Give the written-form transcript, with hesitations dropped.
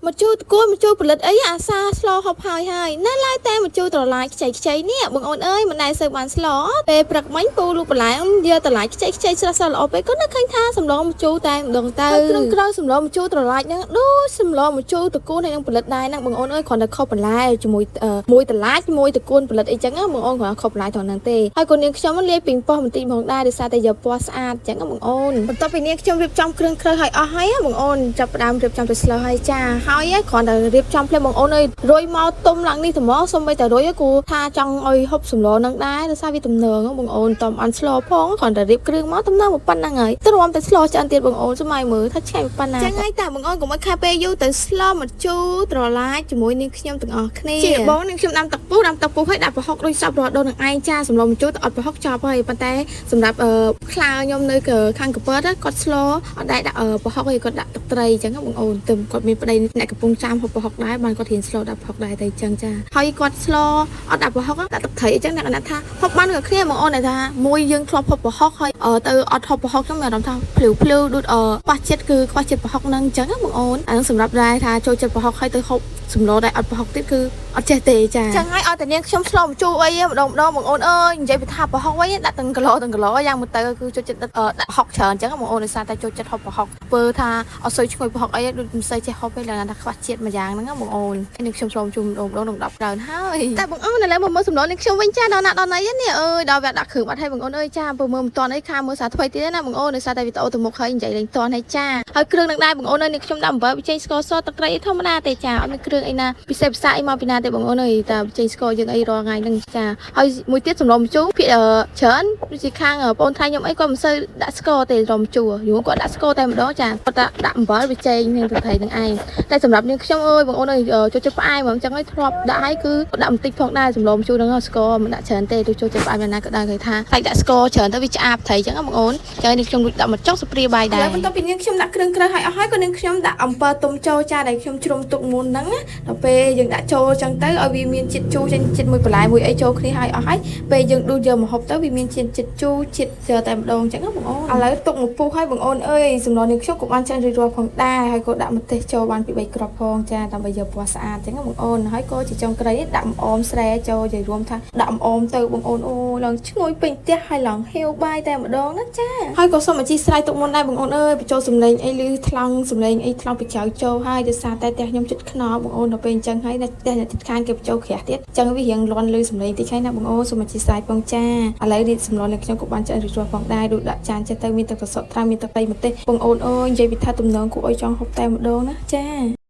một chú cua một chú bật lật ấy à xa slow học hai nên lại tên một chú trở lại chạy nè bưng ôn ơi mình này sợ bàn slow về bật máyปูlục lại ông giờ trở lại chạy sao lọ về có nó khanh tha sầm lọ một chú tay đường tay cái sầm lọ một chú trở lại nhá đố sầm lọ một chú từ cua này đang bật lật đai năng bưng ôn ơi còn được khâu bật lại cho mùi trở lại mùi từ cua bật lật ấy chẳng á bưng ôn còn khâu lại thằng nàng tê hai con niên trong nó lia ping pong mình tìm bằng đai để sao tại giờ po sát chẳng á bưng ônต่อไปนี้ខ្ញុំរៀបចំគ្រឿងឲ្យអស់ហើយបងអូនចាប់ផ្ដើមរៀបចំទៅស្លើហើយចាហើយគ្រាន់តែរៀបចំភ្លាមបងអូនអើយរុយមកទុំឡើងនេះត្មងសូម្បីតែរុយគូថាចង់ឲ្យហូបសម្លនឹងដែរដោយសារវាទំនើងបងអូនតំអន់ស្លផងគ្រាន់តែរៀបគ្រឿងមកទំនើងប៉ុណ្ណឹងហើយទ្រាំតែស្លឆ្អិនទៀតបងអូនសម័យមើលថាឆ្ងាញ់ប៉ុណ្ណាចឹងហើយតែបងអូនកុំឲ្យខាពេលយូរទៅស្លមកជូរត្រឡាចជាមួយនាងខ្ញុំទាំងអស់គ្នាជាបងនាងខ្ញុំដាំទឹកពុះឲ្យដាក់ប្រហុកដូចសាប់រហូតដល់នឹងឯងចាសម្លមកជូរទៅអត់ប្រហុកចប់ហើយប៉ុន្តែសម្រាប់ខ្លាខ្ញុំនៅខាងកពើគាត់ស្លអត់ដែរដាក់ប្រហុកឯងគាត់ដាក់ទឹកត្រីអញ្ចឹងបងអូនទៅគាត់មានប្តីអ្នកកំពុងចាំហូបប្រហុកដែរបានគាត់រៀនស្លដាក់ប្រហុកដែរតែអញ្ចឹងចាហើយគាត់ស្លអត់ដាក់ប្រហុកដាក់ទឹកត្រីអញ្ចឹងអ្នកណាថាហូបបានក៏គ្នាបងអូនថាមួយយើងធ្លាប់ហូបប្រហុកហើយទៅអត់ហូបប្រហុកខ្ញុំមានអារម្មណ៍ថាភ្លឺដូចខ្វះជាតិគឺខ្វះជាតិប្រហុកហ្នឹងអញ្ចឹងបងអូនអានឹងសម្រាប់ដែរថាចូលចិត្តប្រហុកហើយទៅហូបសម្លដែរអត់ប្រហុកទៀតគឺអត់ចេះទេចាអញ្ចឹងហើយឲ្យតែនាងខ្ញុំស្លម្ជូរអីម្ដងបងអូនអើយនិយាយពីថាប្រហុកវិញដាក់ទាំងគីឡូយ៉ាងមួយទៅគឺចូលចិត្តដាក់ប្រហុកច្រើនអញ្ចឹងបងអូនដោយសារតែចូលចិត្តហូបប្រហុកពើថាអត់សូវឈ្ងុយប្រហុកអីដូចមិនសូវចេះហូបទេឡើងថាខ្វះជាតិមួយយ៉ាងហ្នឹងបងអូនហើយនាងខ្ញុំស្លម្ជូរម្ដងនឹង10ក្តៅហើយតែបងអូនឥឡូវមកមើលសម្លនាងខ្ញុំវិញចាដល់ណាដល់ណីនេះអើយដល់វាដាក់គ្រឿងបាត់ហើយបងអូនអើយចាពើមើលមិនតាន់អីខាមើលសារថ្មីទៀតណាបងអូនដោយសារតែវីដេអូទៅមុខហើយនិយាយលេងតាន់ហើយចាហើយគ្រឿងនឹងដែរបងអូនអើយនាងខ្ញុំដាក់អំបិលប៊ីចេងស្ករសទឹកត្រីធម្មតាទេចាអត់មានគ្រឿងអីណាពិសេសផ្សាអីមកពីណាទេបងអូនអើយតែប៊ីចេងស្ករយើងអីរាល់ថ្ងៃហ្នឹងចាហើយមួយទៀតសម្លម្ជូរភាគច្រើនដូចជាខាងបងថៃខ្ញុំអីគាត់មិនសូវដាក់ស្ករទេសម្លម្ជូរយូរគាត់ដាក់ស្ករតែម្ដងចាគាត់ដាក់អំបិលប៊ីចេងនឹងទឹកត្រីនឹងឯងតែសម្រាប់នាងខ្ញុំអើយបងអូនអើយចូលចិត្តផ្អែមហ្មងអញ្ចឹងហើយធ្លាប់ដាក់ឲ្យគឺដាក់បន្តិចផងដែរសម្លម្ជូរហ្នឹងស្ករមិនដាក់ច្រើនទេទៅចូលចិត្តផ្អែមណាក៏ដែរគេថាតែដាក់ស្ករច្រើនទៅវាឆ្អាបត្រីអញ្ចឹងបងអូនចឹងនាងខ្ញុំដាក់មកចុកស្ព្រាបាយដែរបន្ទាប់ពីនាងខ្ញុំដាក់គ្រឿងឲ្យអស់ហើយក៏នាងខ្ញុំដាក់អំពិលទុំចូលចាដែលខ្ញុំជ្រុំទុកមុនហ្នឹងដល់ពេលយើងដាក់ចូលអញ្ចឹងទៅឲ្យវាមានជាតិជូរជាតិមួយបន្លែមួយអីចូលគ្នាឲ្យអស់ហើយពេលយើងដួសយកមកហូបទៅវាមានជាតិជូរជាតិតែម្ដងអញ្ចឹងបងអូនឥឡូវទុកមកពុះឲ្យបងអូនអើយសម្លនាងខ្ញុំក៏បានច្រើនរួចរាល់ផងដែរហើយក៏ដាក់ម្ទេសចូលបានពី3គ្រាប់ផងចាដើម្បីយកពណ៌ស្អាតអញ្ចឹងបងអូនហើយក៏ជាចុងក្រោយដាក់អមស្រែចូលនិយាយរួមថាដាក់អមទៅបងអូនអូឡើងឈ្ងុយពេញផ្ទះហើយឡើងហៀវបាយតែម្ដងណាចាហើយក៏សូមអធិស្ឋានទុកមុនដែរបងអូនអើយបញ្ចូលសម្លេងអីឮថ្លង់សម្លេងអីថ្លង់ពីក្រៅចូលហើយដោយសារតែផ្ទះខ្ញុំជិតខ្នល់បងអូនដល់ពេលអញ្ចឹងហើយផ្ទះអ្នកជិតខាងគេបញ្ចូលក្រាស់ទៀតអញ្ចឹងវារៀងលន់ឮសម្លេងតិចហើយណាបងអូនសូមអធិស្ឋានផងចាឥឡូវនេះសម្លនេះខ្ញុំក៏បានចាក់រួចរាល់ផងដែរដូចដាក់ចានចិត្តទៅមានទឹកកសក់ត្រាំមានទឹកត្រីម្ទេសបងអូនអូយនិយាយពីថាទំនងគួរឲ្យចង់ហូបតែម្ដងណាចា